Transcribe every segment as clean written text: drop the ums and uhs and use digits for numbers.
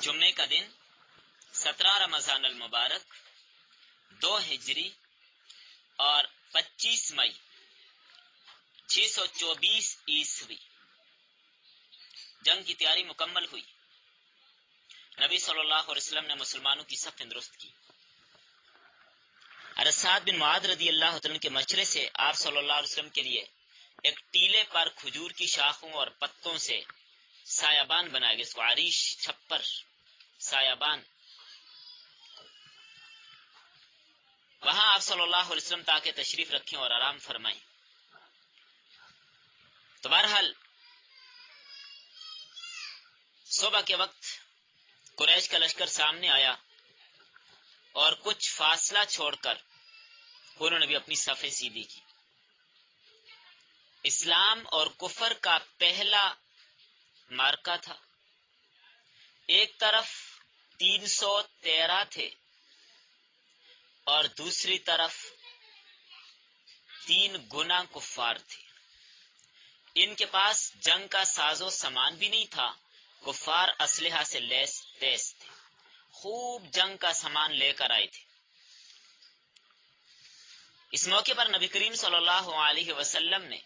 جمعے کا دن 17 رمضان المبارک 2 ہجری اور 25 مئی 624 عیسوی جنگ کی تیاری مکمل ہوئی۔ نبی صلی اللہ علیہ وسلم نے مسلمانوں کی صف درست کی۔ سعد بن معاذ رضی اللہ عنہ کے مشورے سے آپ صلی اللہ علیہ وسلم کے لیے ایک ٹیلے پر کھجور کی شاخوں اور پتوں سے سایابان بنایا گیا، اس کو عریش چھپر سایابان۔ وہاں آپ صلی اللہ علیہ وسلم تاکہ تشریف رکھیں اور آرام فرمائیں۔ تو بہرحال صبح کے وقت قریش کا لشکر سامنے آیا اور کچھ فاصلہ چھوڑ کر انہوں نے بھی اپنی صفیں سیدھی کی۔ اسلام اور کفر کا پہلا مارکا تھا۔ ایک طرف 313 تھے اور دوسری طرف 3 گنا کفار تھے۔ ان کے پاس جنگ کا ساز و سامان بھی نہیں تھا، کفار اسلحہ سے لیس تیز تھے، خوب جنگ کا سامان لے کر آئے تھے۔ اس موقع پر نبی کریم صلی اللہ علیہ وسلم نے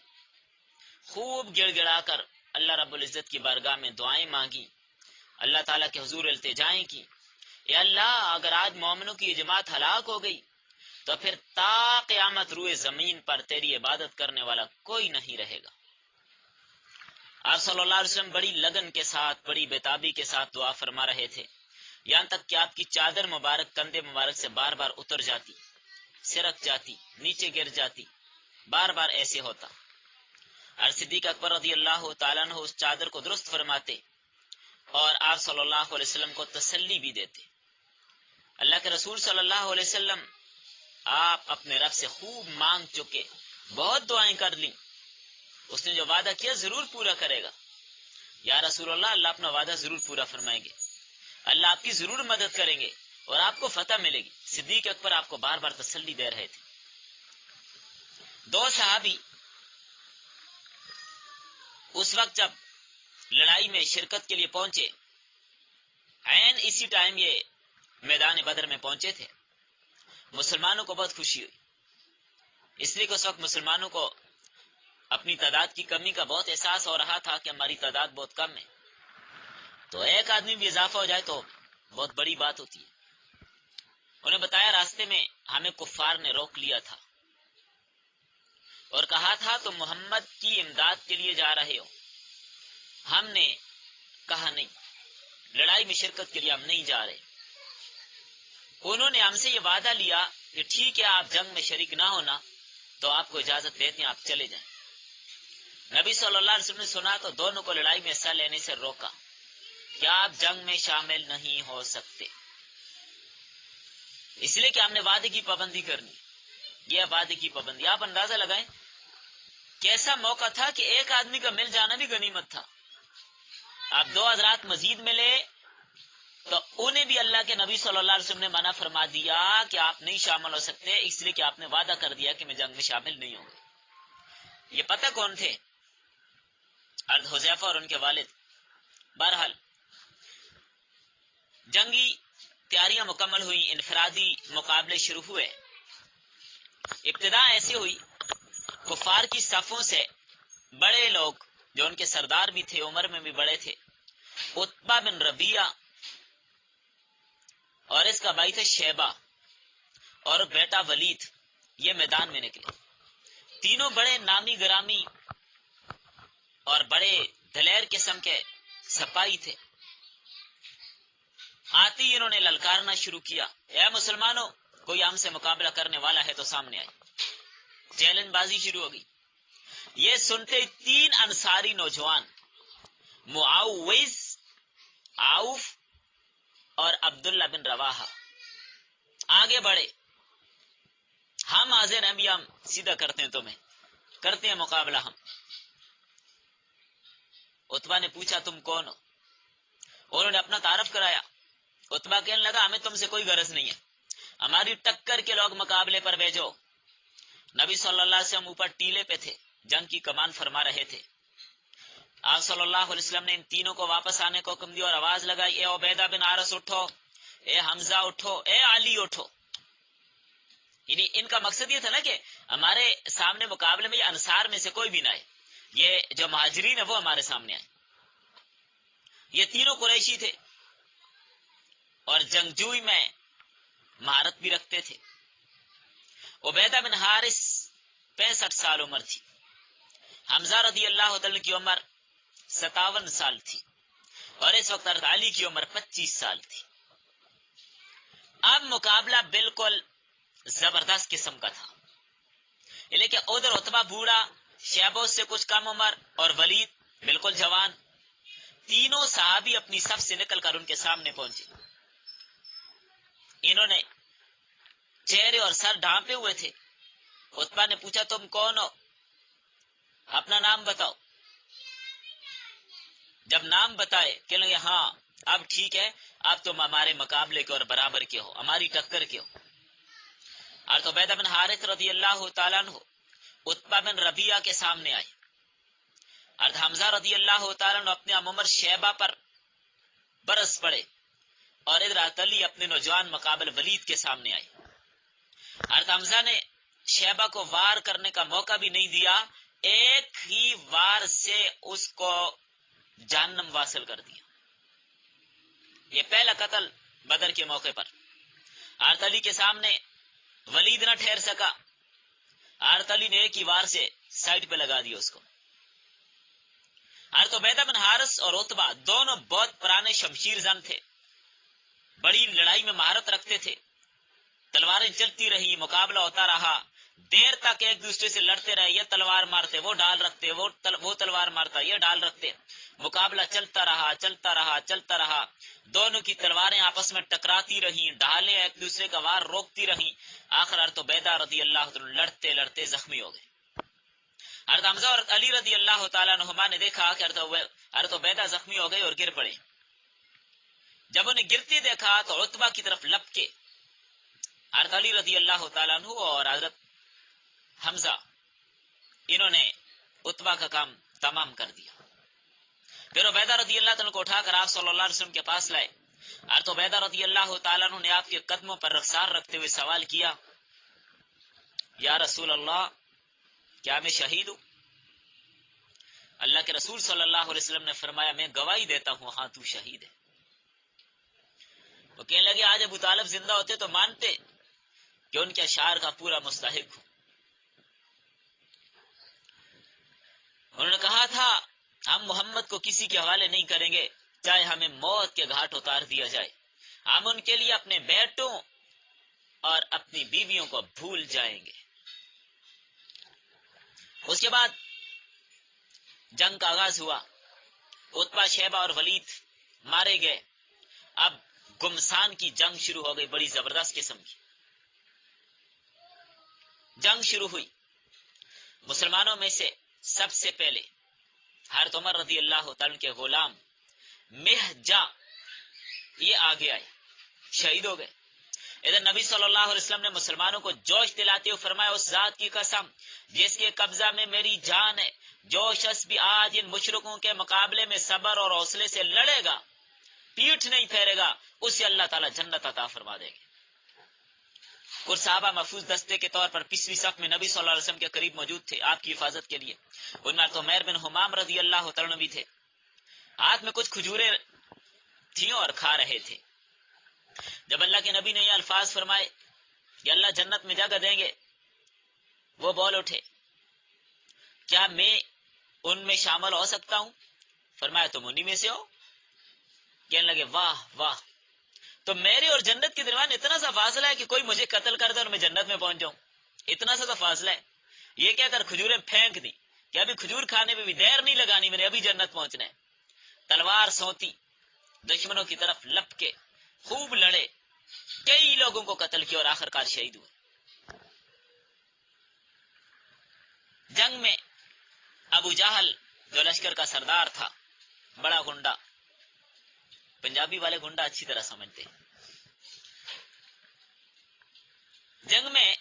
خوب گڑ گڑا کر اللہ رب العزت کی بارگاہ میں دعائیں مانگی، اللہ تعالیٰ کے حضور التجائیں کی، اے اللہ اگر آج مومنوں کی جماعت ہلاک ہو گئی تو پھر تا قیامت روئے زمین پر تیری عبادت کرنے والا کوئی نہیں رہے گا۔ آپ صلی اللہ علیہ وسلم بڑی لگن کے ساتھ، بڑی بیتابی کے ساتھ دعا فرما رہے تھے، یہاں تک کہ آپ کی چادر مبارک کندھے مبارک سے بار بار اتر جاتی، سرک جاتی، نیچے گر جاتی، بار بار ایسے ہوتا۔ اور صدیق اکبر رضی اللہ تعالیٰ عنہ اس چادر کو درست فرماتے اور آپ صلی اللہ علیہ وسلم کو تسلی بھی دیتے۔ اللہ کے رسول صلی اللہ علیہ وسلم آپ اپنے رب سے خوب مانگ چکے، بہت دعائیں کر لیں، اس نے جو وعدہ کیا ضرور پورا کرے گا۔ یا رسول اللہ، اللہ اپنا وعدہ ضرور پورا فرمائیں گے، اللہ آپ کی ضرور مدد کریں گے اور آپ کو فتح ملے گی۔ صدیق اکبر آپ کو بار بار تسلی دے رہے تھے۔ 2 صحابی اس وقت جب لڑائی میں شرکت کے لیے پہنچے، عین اسی ٹائم یہ میدان بدر میں پہنچے تھے، مسلمانوں کو بہت خوشی ہوئی، اس لیے کہ اس وقت مسلمانوں کو اپنی تعداد کی کمی کا بہت احساس ہو رہا تھا کہ ہماری تعداد بہت کم ہے، تو ایک آدمی بھی اضافہ ہو جائے تو بہت بڑی بات ہوتی ہے۔ انہیں بتایا راستے میں ہمیں کفار نے روک لیا تھا اور کہا تھا تم محمد کی امداد کے لیے جا رہے ہو۔ ہم نے کہا نہیں، لڑائی میں شرکت کے لیے ہم نہیں جا رہے۔ انہوں نے ہم سے یہ وعدہ لیا کہ ٹھیک ہے آپ جنگ میں شریک نہ ہونا تو آپ کو اجازت دیتے ہیں، آپ چلے جائیں۔ نبی صلی اللہ علیہ وسلم نے سنا تو دونوں کو لڑائی میں حصہ لینے سے روکا کہ آپ جنگ میں شامل نہیں ہو سکتے، اس لیے کہ ہم نے وعدے کی پابندی کرنی، یہ وعدے کی پابندی۔ آپ اندازہ لگائیں کیسا موقع تھا کہ ایک آدمی کا مل جانا بھی غنیمت تھا۔ آپ 2 حضرات مزید ملے تو انہیں بھی اللہ کے نبی صلی اللہ علیہ وسلم نے منع فرما دیا کہ آپ نہیں شامل ہو سکتے، اس لیے کہ آپ نے وعدہ کر دیا کہ میں جنگ میں شامل نہیں ہوں گا۔ یہ پتہ کون تھے؟ حضرت حذیفہ اور ان کے والد۔ بہرحال جنگی تیاریاں مکمل ہوئی، انفرادی مقابلے شروع ہوئے۔ ابتدا ایسے ہوئی، کفار کی صفوں سے بڑے لوگ جو ان کے سردار بھی تھے، عمر میں بھی بڑے تھے، عتبہ بن ربیعہ اور اس کا بھائی تھے شیبہ اور بیٹا ولید، یہ میدان میں نکلے۔ تینوں بڑے نامی گرامی اور بڑے دلیر قسم کے سپاہی تھے۔ آتے ہی انہوں نے للکارنا شروع کیا، اے مسلمانوں، کوئی ہم سے مقابلہ کرنے والا ہے تو سامنے آئے۔ چیلنج بازی شروع ہو گئی۔ یہ سنتے 3 انصاری نوجوان معاوض، عوف اور عبداللہ بن رواحہ آگے بڑھے، ہم حاضر ہیں، بھی ہم سیدھا کرتے ہیں، تمہیں کرتے ہیں مقابلہ ہم۔ عتبہ نے پوچھا تم کون ہو؟ انہوں نے اپنا تعارف کرایا۔ عتبہ کہنے لگا ہمیں تم سے کوئی غرض نہیں ہے، ہماری ٹکر کے لوگ مقابلے پر بھیجو۔ نبی صلی اللہ علیہ وسلم اوپر ٹیلے پہ تھے، جنگ کی کمان فرما رہے تھے۔ آپ صلی اللہ علیہ وسلم نے ان تینوں کو واپس آنے کو حکم دیا اور آواز لگائی، اے عبیدہ بن حارث اٹھو، اے حمزہ اٹھو، اے علی اٹھو۔ یعنی ان کا مقصد یہ تھا نا کہ ہمارے سامنے مقابلے میں یہ انصار میں سے کوئی بھی نہ آئے، یہ جو مہاجرین ہیں وہ ہمارے سامنے آئے۔ یہ تینوں قریشی تھے اور جنگجوئی میں مہارت بھی رکھتے تھے۔ عبیدہ بن حارث 65 سال عمر تھی، حمزہ رضی اللہ تعالی کی عمر 57 سال تھی، اور اس وقت حضرت علی کی عمر 25 سال تھی۔ اب مقابلہ بالکل زبردست قسم کا تھا، لیکن ادھر عتبہ بوڑھا، شیبہ سے کچھ کم عمر، اور ولید بالکل جوان، تینوں صحابی اپنی صف سے نکل کر ان کے سامنے پہنچے۔ انہوں نے چہرے اور سر ڈھانپے ہوئے تھے۔ عتبہ نے پوچھا تم کون ہو؟ اپنا نام بتاؤ۔ جب نام بتائے کہنے لگے ہاں اب ٹھیک ہے، اب تم ہمارے مقابلے کے اور برابر کے ہو، ہماری ٹکر کے ہو۔ اور تو عبیدہ بن حارث رضی اللہ تعالیٰ عنہ عتبہ بن ربیعہ کے سامنے آئے، اور حمزہ رضی اللہ تعالیٰ عنہ اپنے عمر شیبہ پر برس پڑے، اور ادھر علی اپنے نوجوان مقابل ولید کے سامنے آئے۔ اور حمزہ نے شیبہ کو وار کرنے کا موقع بھی نہیں دیا، ایک ہی وار سے اس کو جہنم واصل کر دیا۔ یہ پہلا قتل بدر کے موقع پر۔ حضرت علی کے سامنے ولید نہ ٹھہر سکا، حضرت علی نے ایک ہی وار سے سائڈ پہ لگا دیا اس کو۔ حضرت عبیدہ بن حارث اور عتبہ دونوں بہت پرانے شمشیر زن تھے، بڑی لڑائی میں مہارت رکھتے تھے۔ تلواریں چلتی رہی، مقابلہ ہوتا رہا، دیر تک ایک دوسرے سے لڑتے رہے، یہ تلوار مارتے وہ ڈال رکھتے، وہ تلوار مارتا یہ ڈال رکھتے، مقابلہ چلتا رہا چلتا رہا چلتا رہا۔ دونوں کی تلواریں آپس میں ٹکراتی رہیں، ڈھالیں ایک دوسرے کا وار روکتی رہیں۔ آخر حضرت عبیدہ رضی اللہ عنہ لڑتے لڑتے زخمی ہو گئے۔ حضرت حمزہ اور علی رضی اللہ تعالیٰ عنہما نے دیکھا کہ حضرت عبیدہ زخمی ہو گئے اور گر پڑے۔ جب انہیں گرتے دیکھا تو عتبہ کی طرف لپ کے حضرت علی رضی اللہ تعالیٰ عنہ اور حضرت حمزہ انہوں نے عتبہ کا کام تمام کر دیا۔ پھر عبیدہ رضی اللہ تعالیٰ کو اٹھا کر آپ صلی اللہ علیہ وسلم کے پاس لائے۔ حضرت عبیدہ رضی اللہ تعالیٰ عنہ نے آپ کے قدموں پر رخسار رکھتے ہوئے سوال کیا، یا رسول اللہ کیا میں شہید ہوں؟ اللہ کے رسول صلی اللہ علیہ وسلم نے فرمایا میں گواہی دیتا ہوں ہاں تو شہید ہے۔ وہ کہنے لگے آج ابو طالب زندہ ہوتے تو مانتے کہ ان کے اشعار کا پورا مستحق ہوں۔ انہوں نے کہا تھا ہم محمد کو کسی کے حوالے نہیں کریں گے، چاہے ہمیں موت کے گھاٹ اتار دیا جائے، ہم ان کے لیے اپنے بیٹوں اور اپنی بیویوں کو بھول جائیں گے۔ اس کے بعد جنگ کا آغاز ہوا، عتبہ شیبہ اور ولید مارے گئے۔ اب گمسان کی جنگ شروع ہو گئی، بڑی زبردست قسم کی جنگ شروع ہوئی۔ مسلمانوں میں سے سب سے پہلے حضرت عمر رضی اللہ تعالیٰ کے غلام مہجا یہ آگے آئے، شہید ہو گئے۔ ادھر نبی صلی اللہ علیہ وسلم نے مسلمانوں کو جوش دلاتے ہوئے فرمایا اس ذات کی قسم جس کے قبضہ میں میری جان ہے، جو شخص بھی آج ان مشرکوں کے مقابلے میں صبر اور حوصلے سے لڑے گا، پیٹھ نہیں پھیرے گا، اسے اللہ تعالیٰ جنت عطا فرما دیں گے۔ کچھ صحابہ محفوظ دستے کے طور پر پچھلی صف میں نبی صلی اللہ علیہ وسلم کے قریب موجود تھے آپ کی حفاظت کے لیے۔ ان میں تو عمیر بن حمام رضی اللہ تعالیٰ بھی تھے، ہاتھ میں کچھ کھجوریں تھیں اور کھا رہے تھے۔ جب اللہ کے نبی نے یہ الفاظ فرمائے کہ اللہ جنت میں جگہ دیں گے، وہ بول اٹھے کیا میں ان میں شامل ہو سکتا ہوں؟ فرمایا تم انہی میں سے ہو؟ کہنے لگے واہ واہ، تو میرے اور جنت کے درمیان اتنا سا فاصلہ ہے کہ کوئی مجھے قتل کر دے اور میں جنت میں پہنچ جاؤں، اتنا سا فاصلہ ہے۔ یہ کہہ کر کھجوریں پھینک دی کہ ابھی کھجور کھانے میں بھی دیر نہیں لگانی، میں نے ابھی جنت پہنچنا ہے۔ تلوار سونتی، دشمنوں کی طرف لپ کے خوب لڑے، کئی لوگوں کو قتل کیا اور آخرکار شہید ہوئے۔ جنگ میں ابو جہل جو لشکر کا سردار تھا، بڑا گنڈا، پنجابی والے گنڈا اچھی طرح سمجھتے ہیں۔ جنگ میں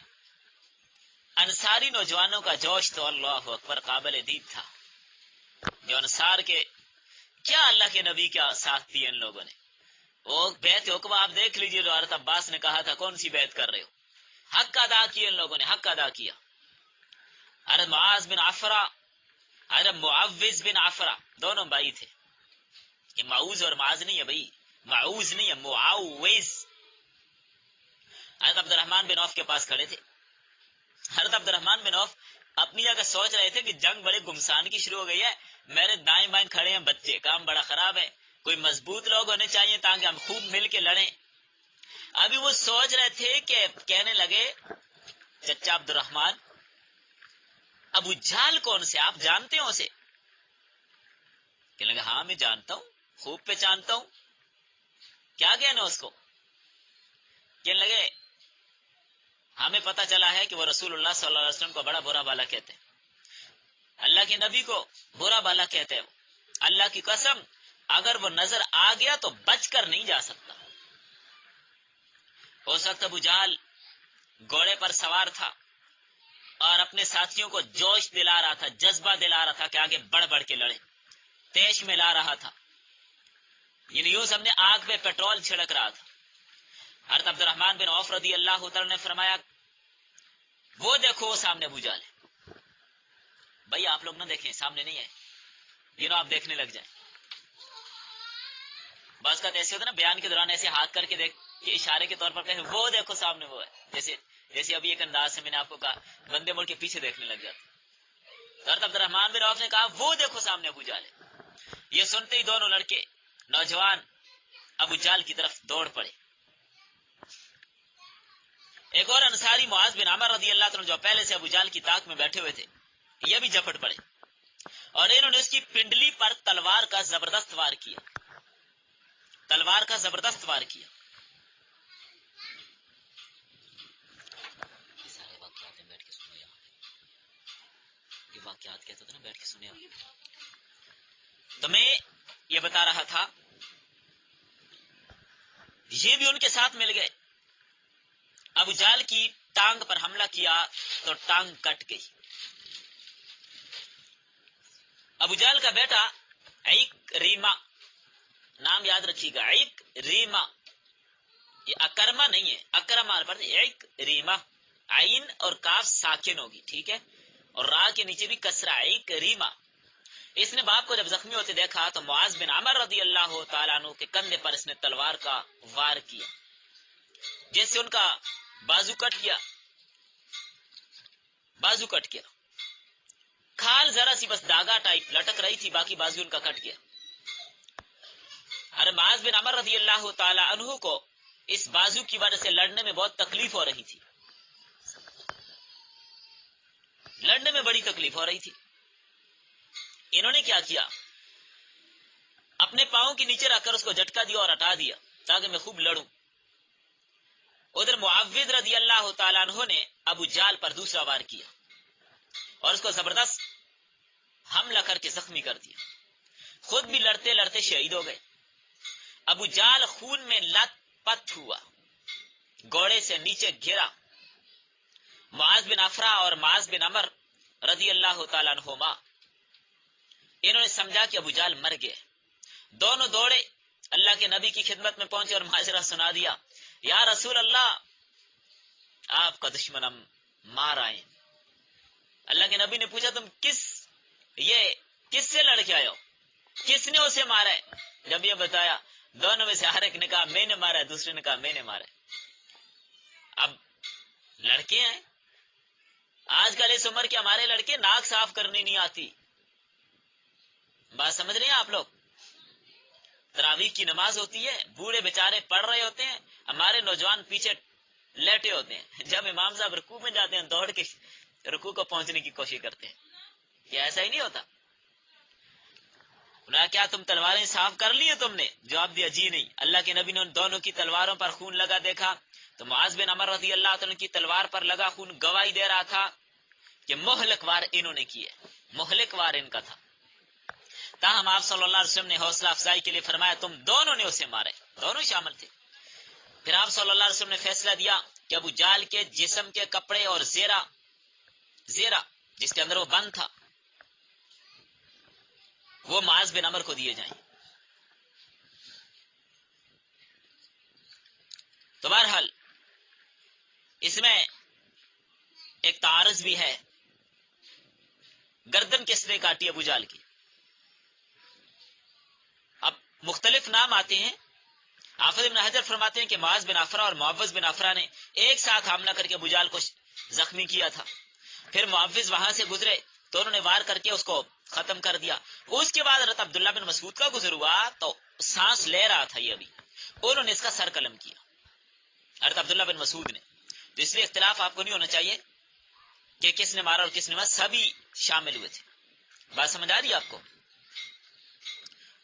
انصاری نوجوانوں کا جوش تو اللہ اکبر قابل دید تھا، جو انصار کے کیا اللہ کے نبی کا ساتھ دیا ان لوگوں نے. وہ بیعت عقبہ آپ دیکھ لیجیے جو حضرت عباس نے کہا تھا کون سی بیعت کر رہے ہو، حق ادا کیا ان لوگوں نے، حق ادا کیا. حضرت معاذ بن عفرہ، حضرت معوذ بن عفرہ، دونوں بھائی تھے. یہ معوذ اور معاذ نہیں ہے بھائی، معوذ نہیں ہے، معوذ. حضرت عبد الرحمن بن عوف کے پاس کھڑے تھے. حضرت عبد الرحمن بن عوف اپنی جگہ سوچ رہے تھے کہ جنگ بڑے گمسان کی شروع ہو گئی ہے، میرے دائیں بائیں کھڑے ہیں بچے، کام بڑا خراب ہے، کوئی مضبوط لوگ ہونے چاہیے تاکہ ہم خوب مل کے لڑیں. ابھی وہ سوچ رہے تھے کہ کہنے لگے چچا عبد الرحمن، ابو جہل کون سے، آپ جانتے ہیں اسے؟ کہنے لگا ہاں میں جانتا ہوں، خوب پہچانتا ہوں. کیا کہنا اس کو؟ کہنے لگے ہمیں پتہ چلا ہے کہ وہ رسول اللہ صلی اللہ علیہ وسلم کو بڑا برا بالا کہتے ہیں، اللہ کے نبی کو برا بالا کہتے ہیں. اللہ کی قسم اگر وہ نظر آ گیا تو بچ کر نہیں جا سکتا. اس وقت ابو جہل گھوڑے پر سوار تھا اور اپنے ساتھیوں کو جوش دلا رہا تھا، جذبہ دلا رہا تھا کہ آگے بڑھ بڑھ کے لڑے، تیش میں لا رہا تھا. یعنی یوں سب نے آگ پہ پیٹرول چھڑک رہا تھا. حضرت عبد الرحمن بن عوف رضی اللہ تعالی نے فرمایا وہ دیکھو وہ سامنے ابو جہل ہے. بھائی آپ لوگ نہ دیکھیں، سامنے نہیں ہے، یہ آپ دیکھنے لگ جائیں. بعض کا ایسے ہوتا نا بیان کے دوران ایسے ہاتھ کر کے دیکھ کے اشارے کے طور پر کہیں وہ دیکھو سامنے وہ ہے، جیسے ابھی ایک انداز سے میں نے آپ کو کہا بندے مڑ کے پیچھے دیکھنے لگ جاتے. حضرت عبد الرحمن بن عوف نے کہا وہ دیکھو سامنے ابو جہل ہے. یہ سنتے ہی دونوں لڑکے نوجوان ابو جہل کی طرف دوڑ پڑے. ایک اور انصاری معاذ بن عمر رضی اللہ عنہ جو پہلے سے ابو جہل کی طاق میں بیٹھے ہوئے تھے، یہ بھی جھپٹ پڑے اور انہوں نے اس کی پنڈلی پر تلوار کا زبردست وار کیا، تلوار کا زبردست وار کیا. یہ سارے واقعات بیٹھ کے سنو، یہ واقعات کہتے تھے نا بیٹھ کے سنیں. تو میں یہ بتا رہا تھا یہ بھی ان کے ساتھ مل گئے. ابو جہل کی ٹانگ پر حملہ کیا تو ٹانگ کٹ گئی. ابو جہل کا بیٹا عیق ریما، نام یاد رکھیے گا، عیق ریما، یہ اکرما نہیں ہے، اکرما پر عیق ریما، عین اور کاف ساکن ہوگی، ٹھیک ہے، اور را کے نیچے بھی کسرہ، عیق ریما. اس نے باپ کو جب زخمی ہوتے دیکھا تو معاذ بن عمر رضی اللہ تعالیٰ عنہ کے کندھے پر اس نے تلوار کا وار کیا، جیسے ان کا بازو کٹ گیا، بازو کٹ گیا، کھال ذرا سی بس داغا ٹائپ لٹک رہی تھی، باقی بازو ان کا کٹ گیا. ارے معاذ بن عمر رضی اللہ تعالی عنہ کو اس بازو کی وجہ سے لڑنے میں بہت تکلیف ہو رہی تھی، لڑنے میں بڑی تکلیف ہو رہی تھی. انہوں نے کیا کیا، اپنے پاؤں کے نیچے رکھ کر اس کو جھٹکا دیا اور ہٹا دیا تاکہ میں خوب لڑوں. ادھر معوذ رضی اللہ تعالیٰ عنہ نے ابو جہل پر دوسرا وار کیا اور اس کو زبردست حملہ کر کے زخمی کر دیا. خود بھی لڑتے لڑتے شہید ہو گئے. ابو جہل خون میں لت پت ہوا، گھوڑے سے نیچے گرا. معاذ بن عفرہ اور معاذ بن عمر رضی اللہ تعالیٰ عنہما انہوں نے سمجھا کہ ابو جہل مر گئے. دونوں دوڑے اللہ کے نبی کی خدمت میں پہنچے اور معاشرہ سنا دیا، یا رسول اللہ آپ کا دشمن ہم مار آئے. اللہ کے نبی نے پوچھا تم کس سے لڑ کے آئے ہو، کس نے اسے مارا ہے؟ جب یہ بتایا دونوں میں سے ہر ایک نے کہا میں نے مارا ہے، دوسرے نے کہا میں نے مارا ہے. اب لڑکے ہیں، آج کل اس عمر کے ہمارے لڑکے ناک صاف کرنی نہیں آتی. بات سمجھ رہے ہیں آپ لوگ؟ تراویح کی نماز ہوتی ہے، بوڑھے بیچارے پڑھ رہے ہوتے ہیں، ہمارے نوجوان پیچھے لیٹے ہوتے ہیں. جب امام صاحب رکوع میں جاتے ہیں دوڑ کے رکوع کو پہنچنے کی کوشش کرتے ہیں. یہ ایسا ہی نہیں ہوتا. کیا تم تلواریں صاف کر لی ہیں تم نے؟ جواب دیا جی نہیں. اللہ کے نبی نے ان دونوں کی تلواروں پر خون لگا دیکھا تو معاذ بن عمر رضی اللہ عنہ کی تلوار پر لگا خون گواہی دے رہا تھا کہ مہلک وار انہوں نے کیے، مہلک وار ان کا تھا. تاہم آپ صلی اللہ علیہ وسلم نے حوصلہ افزائی کے لیے فرمایا تم دونوں نے اسے مارے، دونوں شامل تھے. پھر آپ صلی اللہ علیہ وسلم نے فیصلہ دیا کہ ابو جہل کے جسم کے کپڑے اور زیرہ جس کے اندر وہ بند تھا وہ معاذ بن عمر کو دیے جائیں۔ تو بہرحال اس میں ایک تعارض بھی ہے، گردن کس نے کاٹی ابو جہل کی؟ اب مختلف نام آتے ہیں۔ حافظ ابن حجر فرماتے ہیں کہ معاذ بن عفرہ اور معوذ بن عفرہ نے ایک ساتھ حملہ کر کے ابو جہل کو زخمی کیا تھا، پھر معوذ وہاں سے گزرے تو انہوں نے وار کر کے اس کو ختم کر دیا۔ اس کے بعد حضرت عبداللہ بن مسعود کا گزر ہوا تو سانس لے رہا تھا یہ ابھی، انہوں نے اس کا سر قلم کیا، حضرت عبداللہ بن مسعود نے۔ تو اس لیے اختلاف آپ کو نہیں ہونا چاہیے کہ کس نے مارا اور کس نے مارا، سبھی شامل ہوئے تھے۔ بات سمجھ آ رہی ہے آپ کو؟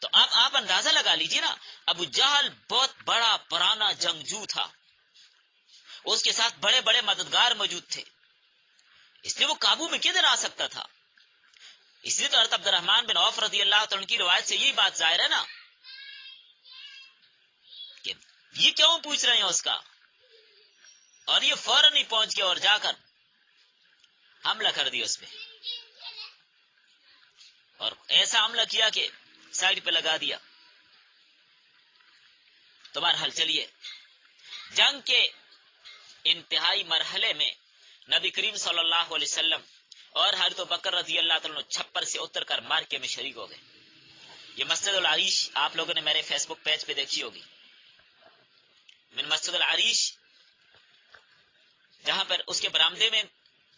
تو اب آپ اندازہ لگا لیجئے نا، ابو جہل بہت بڑا پرانا جنگجو تھا، اس کے ساتھ بڑے بڑے مددگار موجود تھے، اس لیے وہ قابو میں کدھر آ سکتا تھا؟ اس لیے تو حضرت عبد الرحمن بن عوف رضی اللہ عنہ کی روایت سے یہی بات ظاہر ہے نا کہ یہ کیوں پوچھ رہے ہیں اس کا، اور یہ فوراً ہی پہنچ گیا اور جا کر حملہ کر دیا اس پہ، اور ایسا حملہ کیا کہ سائڈ پہ لگا دیا۔ تو بہرحال چلیے، جنگ کے انتہائی مرحلے میں نبی کریم صلی اللہ علیہ وسلم اور حضرت بکر رضی اللہ عنہ چھپر سے اتر کر مارکے میں شریک ہو گئے۔ یہ مسجد العریش آپ لوگوں نے میرے فیس بک پیج پہ دیکھی ہوگی، من مسجد العریش، جہاں پر اس کے برآمدے میں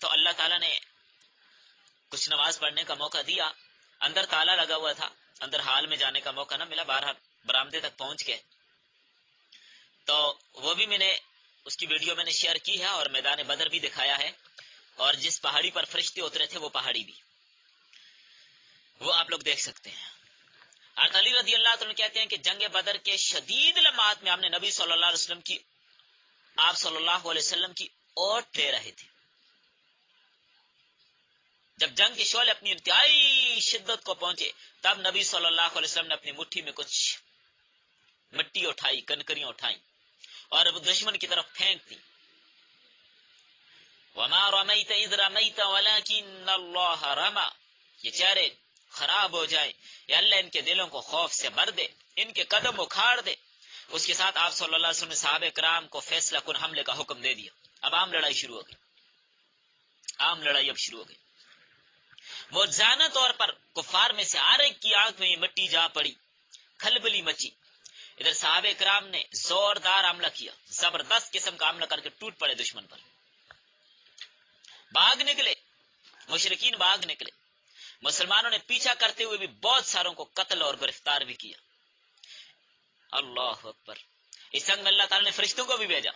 تو اللہ تعالیٰ نے کچھ نماز پڑھنے کا موقع دیا، اندر تالا لگا ہوا تھا، اندر حال میں جانے کا موقع نہ ملا، باہر برآمدے تک پہنچ گئے۔ تو وہ بھی میں نے اس کی ویڈیو میں نے شیئر کی ہے، اور میدان بدر بھی دکھایا ہے، اور جس پہاڑی پر فرشتے اترے تھے وہ پہاڑی بھی، وہ آپ لوگ دیکھ سکتے ہیں۔ حضرت علی رضی اللہ عنہ کہتے ہیں کہ جنگ بدر کے شدید لمحات میں ہم نے نبی صلی اللہ علیہ وسلم کی، آپ صلی اللہ علیہ وسلم کی اوٹ لے رہے تھے۔ جب جنگ کے شعلے اپنی انتہائی شدت کو پہنچے، تب نبی صلی اللہ علیہ وسلم نے اپنی مٹھی میں کچھ مٹی اٹھائی، کنکریاں اٹھائیں اور وہ دشمن کی طرف پھینک دی۔ وَمَا رَمَيْتَ إِذْ رَمَيْتَ وَلَكِنَّ اللَّهَ رَمَى، یہ چہرے خراب ہو جائے، یا اللہ ان کے دلوں کو خوف سے بھر دے، ان کے قدم اکھاڑ دے۔ اس کے ساتھ آپ صلی اللہ علیہ وسلم نے صحابہ کرام کو فیصلہ کن حملے کا حکم دے دیا۔ اب عام لڑائی شروع ہو گئی، عام لڑائی اب شروع ہو گئی۔ موجزانہ طور پر کفار میں سے ہر ایک کی آنکھ میں یہ مٹی جا پڑی، کھلبلی مچی۔ ادھر صحابہ کرام نے زوردار حملہ کیا، زبردست قسم کا حملہ کر کے ٹوٹ پڑے دشمن پر، بھاگ نکلے، مشرکین بھاگ نکلے، مسلمانوں نے پیچھا کرتے ہوئے بھی بہت ساروں کو قتل اور گرفتار بھی کیا۔ اللہ اکبر۔ اس جنگ میں اللہ تعالیٰ نے فرشتوں کو بھی بھیجا۔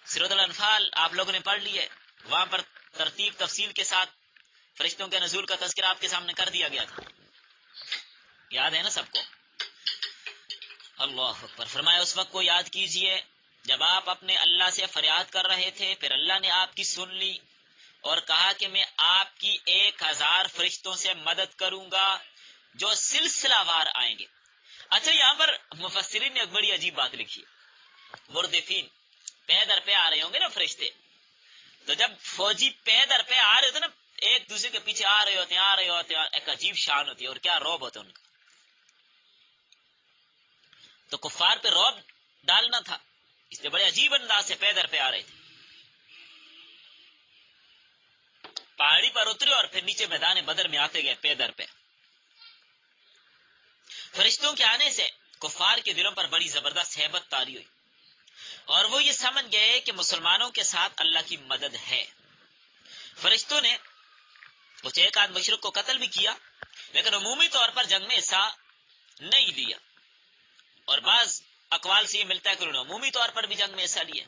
سورۃ الانفال آپ لوگوں نے پڑھ لی ہے، وہاں پر ترتیب تفصیل کے ساتھ فرشتوں کے نزول کا تذکرہ آپ کے سامنے کر دیا گیا تھا، یاد ہے نا سب کو؟ اللہ اکبر۔ فرمایا اس وقت کو یاد کیجئے جب آپ اپنے اللہ سے فریاد کر رہے تھے، پھر اللہ نے آپ کی سن لی اور کہا کہ میں آپ کی 1000 فرشتوں سے مدد کروں گا جو سلسلہ وار آئیں گے۔ اچھا، یہاں پر مفسرین نے ایک بڑی عجیب بات لکھی ہے، مردفین پے در پہ آ رہے ہوں گے نا فرشتے، تو جب فوجی پے در پہ آ رہے ہوتے نا، ایک دوسرے کے پیچھے آ رہے ہوتے ہیں، ایک عجیب شان ہوتی ہے اور کیا روب ہوتا ہے ان کا۔ تو کفار پہ روب ڈالنا تھا، اس لیے بڑے عجیب انداز سے پے در پہ آ رہے تھے، پہاڑی پر اترے اور پھر نیچے میدان بدر میں آتے گئے پے در پہ۔ فرشتوں کے آنے سے کفار کے دلوں پر بڑی زبردست ہیبت طاری ہوئی، اور وہ یہ سمجھ گئے کہ مسلمانوں کے ساتھ اللہ کی مدد ہے۔ فرشتوں نے کچھ ایک آدھ مشرک کو قتل بھی کیا، لیکن عمومی طور پر جنگ میں حصہ نہیں لیا، اور بعض اقوال سے یہ ملتا ہے کہ انہوں نے عمومی طور پر بھی جنگ میں حصہ لیا۔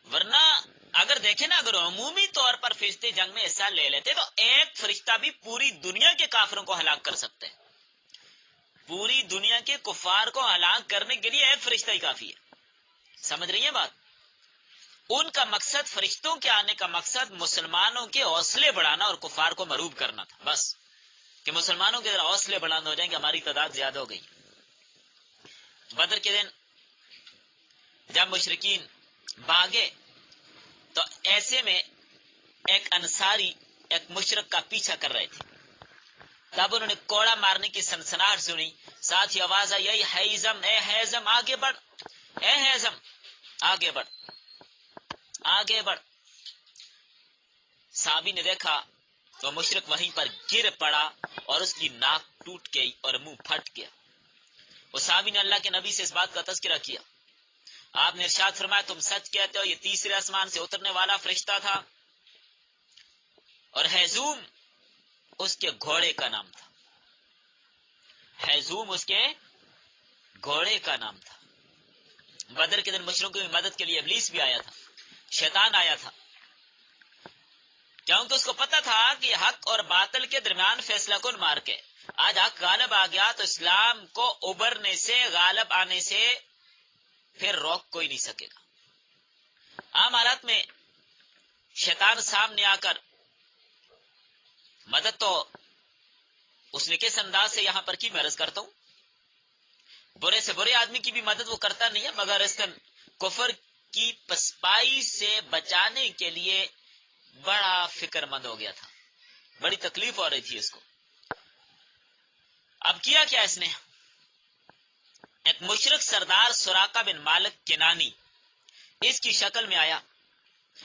ورنہ اگر دیکھیں نا، اگر عمومی طور پر فرشتے جنگ میں حصہ لے لیتے تو ایک فرشتہ بھی پوری دنیا کے کافروں کو ہلاک کر سکتے ہیں۔ پوری دنیا کے کفار کو ہلاک کرنے کے لیے ایک فرشتہ ہی کافی ہے۔ سمجھ رہی ہیں بات؟ ان کا مقصد، فرشتوں کے آنے کا مقصد مسلمانوں کے حوصلے بڑھانا اور کفار کو مرعوب کرنا تھا، بس، کہ مسلمانوں کے حوصلے بلند ہو جائیں کہ ہماری تعداد زیادہ ہو گئی۔ بدر کے دن جب مشرکین بھاگے تو ایسے میں ایک انصاری ایک مشرک کا پیچھا کر رہے تھے، تب انہوں نے کوڑا مارنے کی سنسناہٹ سنی، ساتھ ہی آواز آئی، اے حیزم، اے حیزم آگے بڑھ، اے حیزم آگے بڑھ، آگے بڑھ۔ صحابی نے دیکھا تو مشرک وہیں پر گر پڑا اور اس کی ناک ٹوٹ گئی اور منہ پھٹ گیا۔ وہ صحابی نے اللہ کے نبی سے اس بات کا تذکرہ کیا، آپ نے ارشاد فرمایا تم سچ کہتے ہو، یہ تیسرے آسمان سے اترنے والا فرشتہ تھا، اور حیزوم اس کے گھوڑے کا نام تھا، حیزوم اس کے گھوڑے کا نام تھا۔ بدر کے دن مشرکوں کی مدد کے لیے ابلیس بھی آیا تھا، شیطان آیا تھا، کیونکہ اس کو پتا تھا کہ حق اور باطل کے درمیان فیصلہ کن مار کے آج حق غالب آ گیا تو اسلام کو ابھرنے سے، غالب آنے سے پھر روک کوئی نہیں سکے گا۔ عام حالات میں شیطان سامنے آ کر مدد تو اس نے کس انداز سے یہاں پر کی، میں عرض کرتا ہوں، برے سے برے آدمی کی بھی مدد وہ کرتا نہیں ہے، مگر اس دن کفر کی پسپائی سے بچانے کے لیے بڑا فکر مند ہو گیا تھا، بڑی تکلیف ہو رہی تھی اس کو۔ اب کیا کیا اس نے، ایک مشرک سردار سراقہ بن مالک کنانی اس کی شکل میں آیا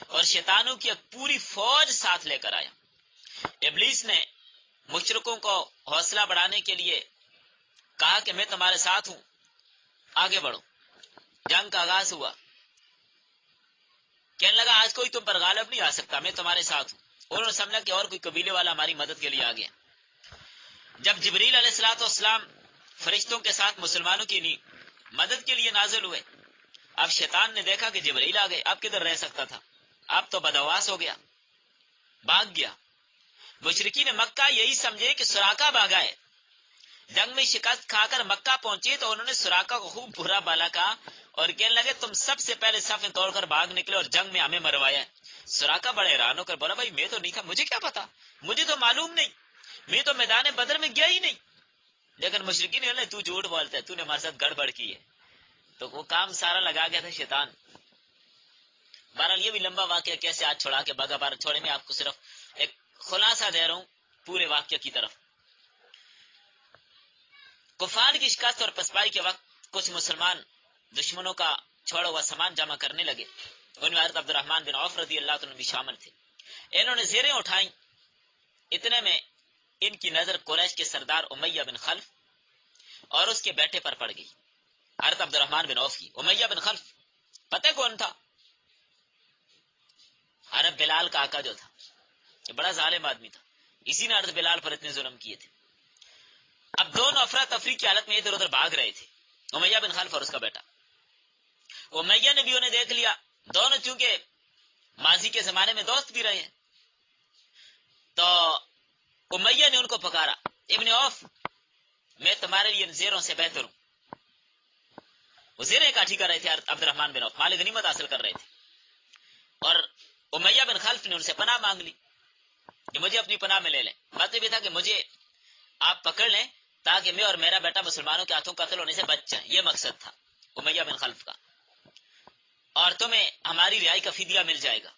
اور شیطانوں کی ایک پوری فوج ساتھ لے کر آیا۔ ابلیس نے مشرکوں کو حوصلہ بڑھانے کے لیے کہا کہ میں تمہارے ساتھ ہوں، آگے بڑھو۔ جنگ کا آغاز ہوا، کہنے لگا آج کوئی تم پر غالب نہیں آ سکتا، میں تمہارے ساتھ ہوں۔ انہوں نے سمجھا کہ اور کوئی قبیلے والا ہماری مدد کے لیے آ گیا۔ جب جبریل علیہ السلام فرشتوں کے ساتھ مسلمانوں کی مدد کے لیے نازل ہوئے، اب شیطان نے دیکھا کہ جبریل آ گئے، اب کدھر رہ سکتا تھا، اب تو بدحواس ہو گیا، بھاگ گیا۔ مشرکین مکہ یہی سمجھے کہ سراقہ بھاگا ہے، جنگ میں شکست کھا کر مکہ پہنچے تو انہوں نے سراقہ کو خوب برا بھلا کہا اور کہنے لگے تم سب سے پہلے صفیں توڑ کر بھاگ نکلے اور جنگ میں ہمیں مروایا ہے۔ سراقہ بڑے حیران ہو کر بولا بھائی میں تو نہیں تھا، مجھے کیا پتا، مجھے تو معلوم نہیں، میں تو میدان بدر میں گیا ہی نہیں۔ لیکن مشرکین نے تو جھوٹ بولتا ہے، تو نے ہمارے ساتھ گڑبڑ کی ہے، تو وہ کام سارا لگا گیا تھا شیطان۔ بہرحال یہ بھی لمبا واقعہ کیسے آج چھوڑا کے بھاگا، بار چھوڑے میں آپ کو صرف ایک خلاصہ دے رہا ہوں پورے واقعہ کی طرف۔ کفار کی شکست اور پسپائی کے وقت کچھ مسلمان دشمنوں کا چھوڑا ہوا سامان جمع کرنے لگے، ان میں حضرت عبد الرحمن بن عوف رضی اللہ عنہ بھی شامل تھے۔ انہوں نے زیریں اٹھائیں، اتنے میں ان کی نظر قریش کے سردار امیہ بن خلف اور اس کے بیٹے پر پڑ گئی، حضرت عبد الرحمن بن عوف کی۔ امیہ بن خلف پتہ کون تھا؟ حضرت بلال کا آقا جو تھا، یہ بڑا ظالم آدمی تھا، اسی نے حضرت بلال پر اتنے ظلم کیے تھے۔ اب دونوں افراتفری کی حالت میں ادھر ادھر بھاگ رہے تھے، امیہ بن خلف اور اس کا بیٹا۔ امیہ نے بھی انہیں دیکھ لیا، دونوں چونکہ ماضی کے زمانے میں دوست بھی رہے ہیں، تو امیہ نے ان کو پکارا، ابن عوف میں تمہارے لیے زیروں سے بہتر ہوں۔ وہ زیریں اکٹھی کر رہے تھے، عبد الرحمن بن عوف مال غنیمت حاصل کر رہے تھے، اور امیہ بن خلف نے ان سے پناہ مانگ لی کہ مجھے اپنی پناہ میں لے لیں۔ مطلب یہ تھا کہ مجھے آپ پکڑ لیں تاکہ میں اور میرا بیٹا مسلمانوں کے ہاتھوں قتل ہونے سے بچ جائیں، یہ مقصد تھا امیہ بن خلف کا، اور تمہیں ہماری رہائی کا فدیہ مل جائے گا